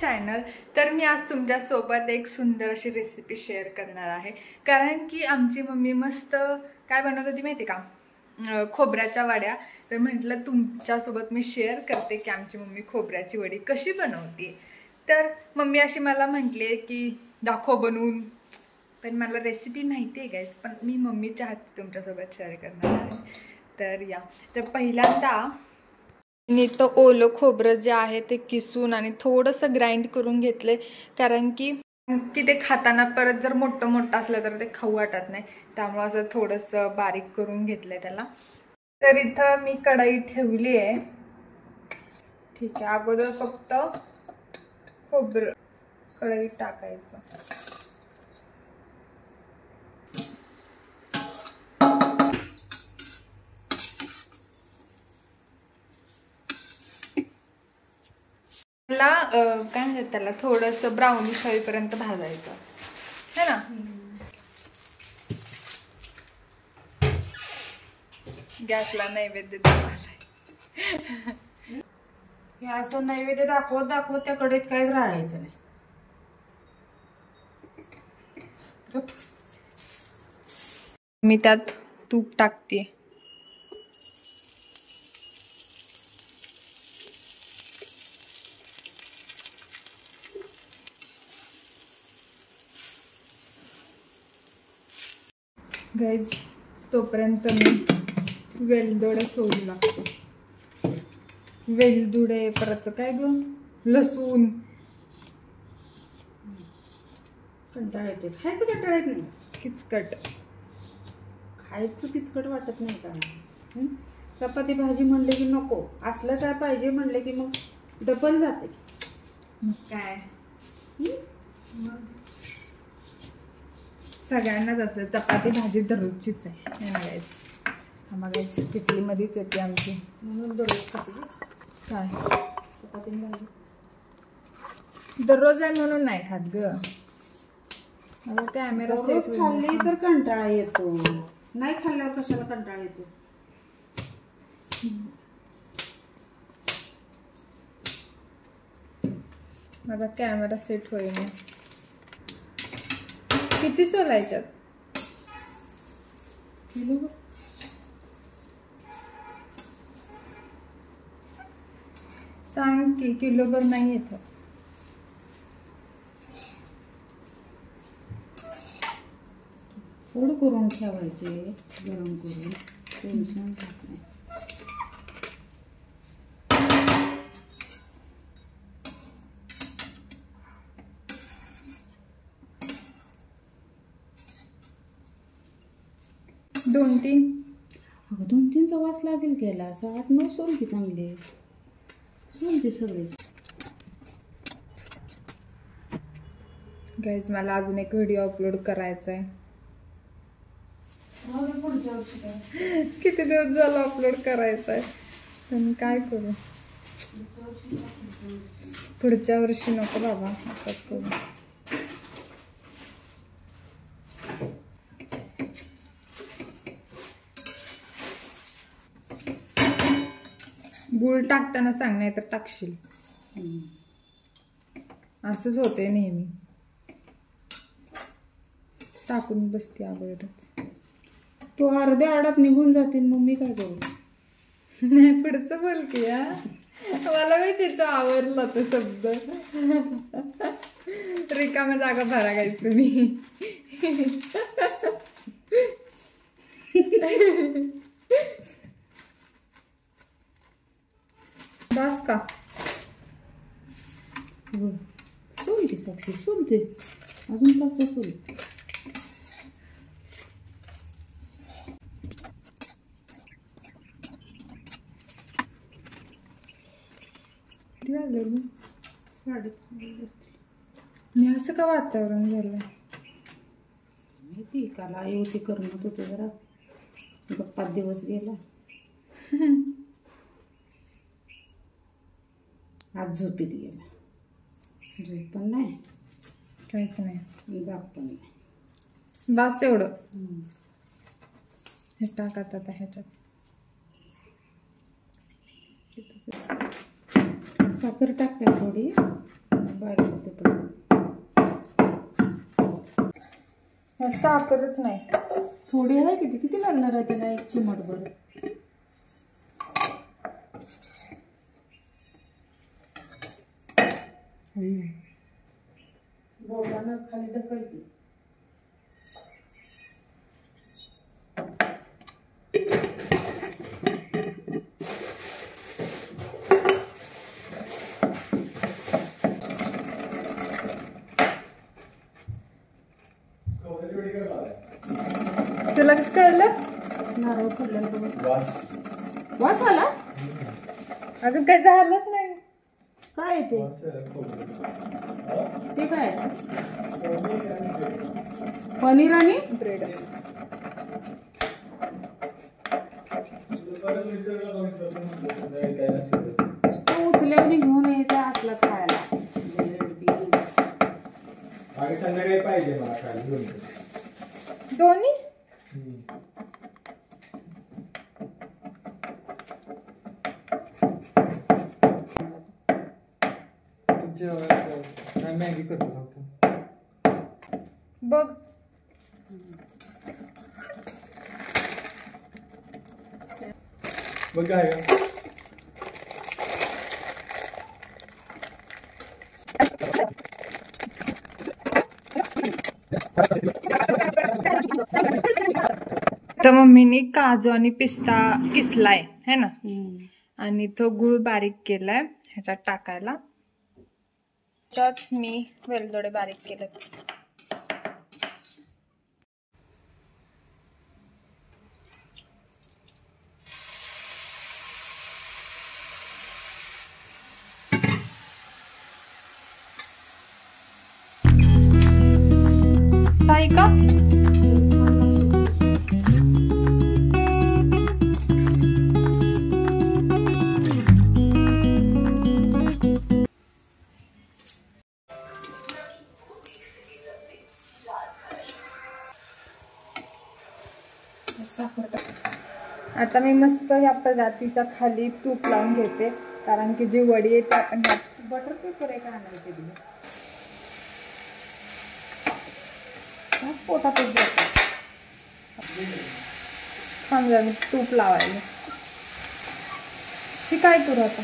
Channel. तर मी आज तुमच्यासोबत एक सुंदर अशी रेसिपी शेअर करणार आहे. कारण की आमची मम्मी मस्त काय बनवत होती माहिती का, खोबऱ्याच्या वड्या. तर म्हटलं तुमच्यासोबत मी शेअर करते की आमची मम्मी खोबऱ्याची वडी कशी बनवते. तर मम्मी अशी मला म्हटली की दाखव बनवून, पण मला रेसिपी माहिती आहे गाईज, पण मी मम्मीच्या हातची तुमच्यासोबत शेअर करणार आहे. तर या, तर पहिल्यांदा मी तो ओलं खोबरं जे आहे ते किसून आणि थोडंसं ग्राइंड करून घेतले. कारण की ते खाताना परत जर मोठं असलं तर ते खाऊ वाटत नाही, त्यामुळे असं थोडंसं बारीक करून घेतलंय त्याला. तर इथं मी कढई ठेवली आहे. ठीक आहे, अगोदर फक्त खोबरं कढईत टाकायचं. काय म्हणतात त्याला, थोडंसं ब्राउनिश होईपर्यंत भाजायचं है ना. गॅसला नैवेद्य दाखवलाय. हे असं नैवेद्य दाखवत त्या कढईत काहीच राहायचं नाही. मी त्यात तूप टाकते. गाईज तोपर्यंत मी वेलदोडे सोडू लागतो. वेलदोडे, परत काय ग, लसूण. कंटाळा येते खायचं, कंटाळा येत नाही. किचकट खायचं किचकट वाटत नाही का. चपाती भाजी म्हणले की नको, असलं काय पाहिजे म्हणले की मग डबल जाते. काय सगळ्यांनाच असं चपाती भाजी दररोजचीच आहे गाईज. आम्हाला किटलीमध्येच येते आमची, म्हणून दररोज खाते. काय चपाती भाजी दररोज आहे म्हणून नाही खात ग. आता कॅमेरा रोज खाल्ली तर कंटाळा येतो, नाही खाल्ल्यावर कशाला कंटाळा येतो. माझा कॅमेरा सेट होईल. किती सोलायच्यात? सांग की, किलोभर नाही येत. थोडं करून ठेवायचे, गरम करून. टेन्शन राहत नाही. दोन तीन, अगं 2-3चा वास लागेल गेला. असं 8-9 सोल की चांगले सोलते सगळे. गाईज मला अजून एक व्हिडिओ अपलोड करायचा आहे. किती दिवस झाला अपलोड करायचा आहे, पण काय करू, पुढच्या वर्षी नको बाबा, आताच करू. गुळ टाकताना सांग, नाही तर टाकशील. असंच होते नेहमी, टाकून बसते अगोदरच. तो अर्ध्या आडात निघून जातील, मग मी काय करू. नाही पुढचं बोल की. या मला माहिती तो आवरला तो शब्द. रिकाम्या जागा भरा गायच तुम्ही. बस का सोल की साक्षी, सोलते अजून कसं सोल. किती वाजले मग? 3:30 असतील. मी असं का वातावरण झालं माहिती, काल आई होती करमत होते, जरा गप्पात दिवस गेला. आज झोपीत गेला. झोप पण नाही, काहीच नाही, जाग पण नाही. बस एवढं. हे टाकत आता ह्याच्यात साखर टाकते थोडी. बारीक होते पण साखरच नाही. थोडी आहे किती किती लागणार आहे त्याला? एक चिमटभर. बोटानं खाली ढकलते. तुला कसं कळलं? नारळ फोडलेला बघ. वास वास आला? अजून काही झालंच नाही. काय आहे ते? ते काय? पनीर आणि ब्रेड. तो उचल्यावर घेऊन यायचा असला खायला. संध्याकाळी पाहिजे मला खायला घेऊन. दोन्ही मॅगी करतो फक्त. बघ. बघ काय का तर मम्मीने काजू आणि पिस्ता किसलाय है ना, आणि तो गुळ बारीक केलाय ह्याच्यात टाकायला. त्यात मी वेलदोडे बारीक केलेत. साईका आता मी मस्त ह्या पदार्थीच्या खाली तूप लावून घेते, कारण की जी वडी आहे ती आपण बटर पेपर आहे का आणायचे दिले? पोटातच जाते. समजा मी तूप लावायला. ती काय करू आता?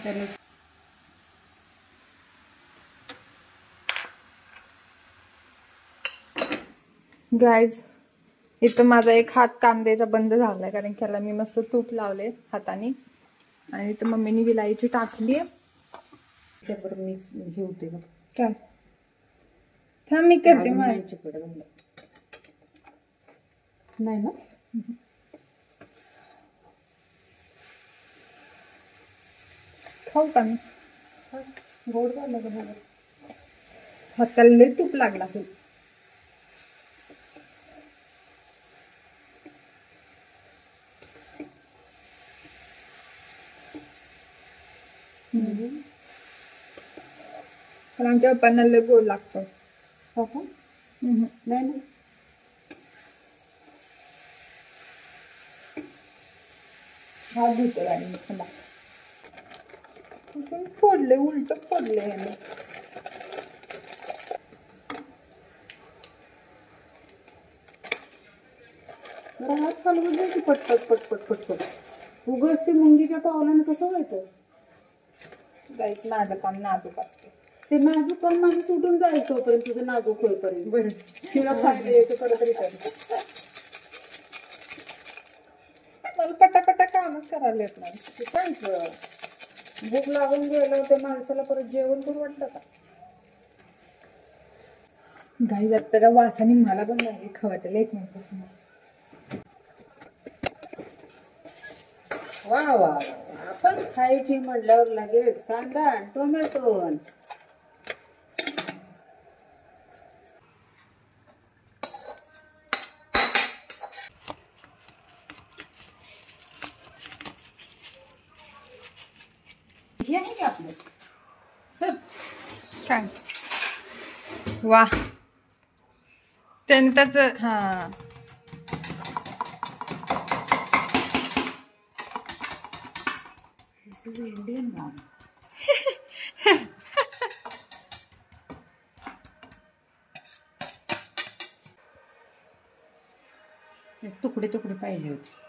त्याला गाईज इथं माझा एक हात काम द्यायचा बंद झालाय, कारण की याला मी मस्त तूप लावले हाताने, आणि इथं मम्मीने विलायची टाकली आहे. पेपर मिक्स हे होते बघ. काय थांब मी करते. नाही ना खाऊ का मी? गोड झालं का बघ. हाताला लय तूप लागला. पण आमच्या पप्पांना लय गोड लागतं. हो का? नाही ना हात धुतो आणि थांबा. फोडले उलट फोडले ह्याने. जरा हात खालवून जायची पटपट पटपट पटपट. उगाच ते मुंगीच्या पावलानं कसं व्हायचं? गाईच माझं काम नाजूक असतं. ते नाजूक पण माझं सुटून जाईल तोपर्यंत तुझं नाजूक होईपर्यंत. बरं शिळा खायला येतो परत रिटर्न. मला पटापटा कामच करायला येत नाही. ते कायचं भूक लागून गेलं ते माणसाला परत जेवण करू वाटतं का? गाई त्याच्या वासाने मला पण नाही खवाटेल. एक मिनिट. वा वा आपण खायची म्हटल्यावर लगेच कांदा टोमॅटो. हे आहे की आपलं सर काय वा त्याने त्याच हा तुझं इंडियन मॉम. तुकडे तुकडे पाहिजे होते.